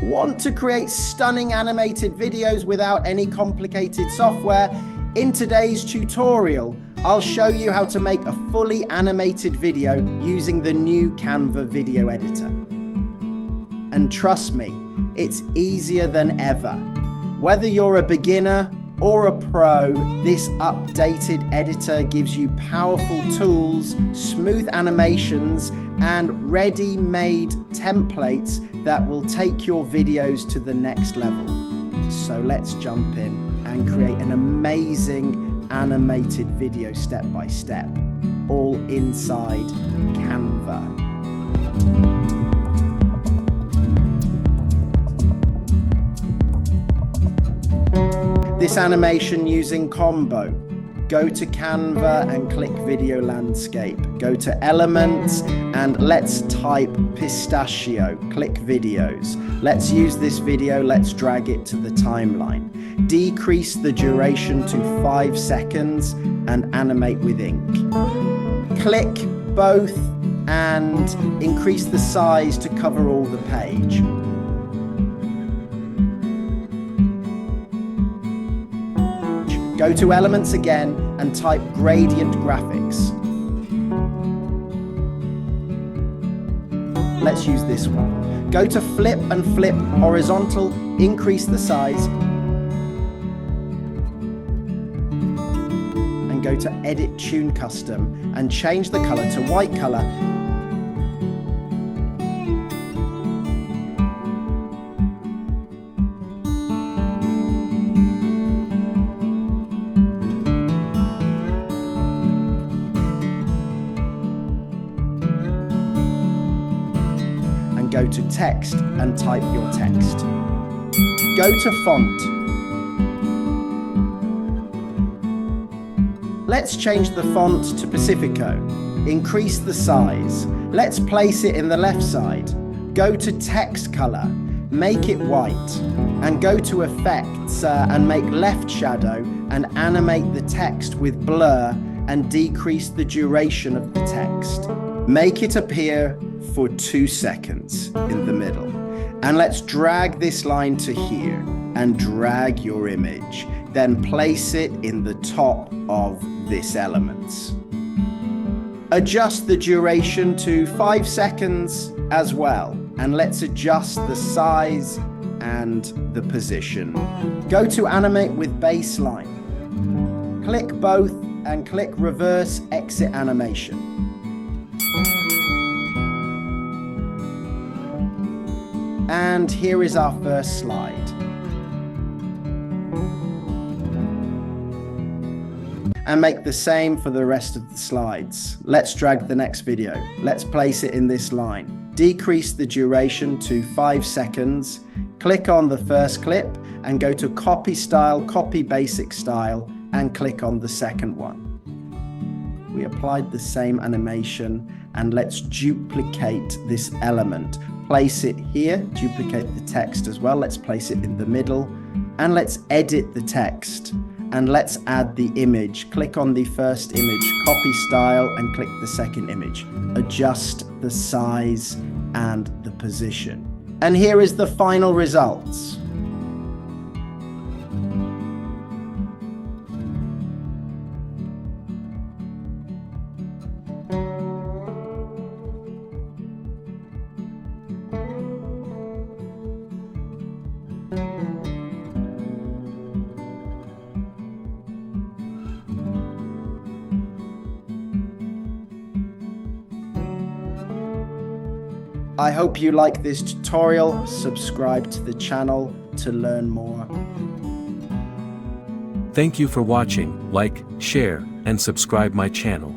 Want to create stunning animated videos without any complicated software? In today's tutorial, I'll show you how to make a fully animated video using the new Canva video editor. And trust me, it's easier than ever. Whether you're a beginner or a pro, this updated editor gives you powerful tools, smooth animations, and ready-made templates that will take your videos to the next level. So let's jump in and create an amazing animated video step by step, all inside Canva. This animation using combo. Go to Canva and click Video Landscape. Go to Elements and let's type pistachio. Click Videos. Let's use this video. Let's drag it to the timeline. Decrease the duration to 5 seconds and animate with ink. Click both and increase the size to cover all the page. Go to Elements again and type Gradient Graphics. Let's use this one. Go to Flip and Flip Horizontal, increase the size, and go to Edit Tune Custom and change the color to white color. Go to text and type your text. Go to font. Let's change the font to Pacifico. Increase the size. Let's place it in the left side. Go to text color, make it white, and go to effects and make left shadow and animate the text with blur and decrease the duration of the text. Make it appear for 2 seconds in the middle. And let's drag this line to here and drag your image. Then place it in the top of this element. Adjust the duration to 5 seconds as well. And let's adjust the size and the position. Go to Animate with Baseline. Click both and click Reverse Exit Animation. And here is our first slide. And make the same for the rest of the slides. Let's drag the next video. Let's place it in this line. Decrease the duration to 5 seconds. Click on the first clip and go to Copy Style, Copy Basic Style, and click on the second one. We applied the same animation and let's duplicate this element. Place it here, duplicate the text as well. Let's place it in the middle and let's edit the text and let's add the image. Click on the first image, copy style, and click the second image. Adjust the size and the position. And here is the final results. I hope you like this tutorial. Subscribe to the channel to learn more. Thank you for watching. Like, share, and subscribe my channel.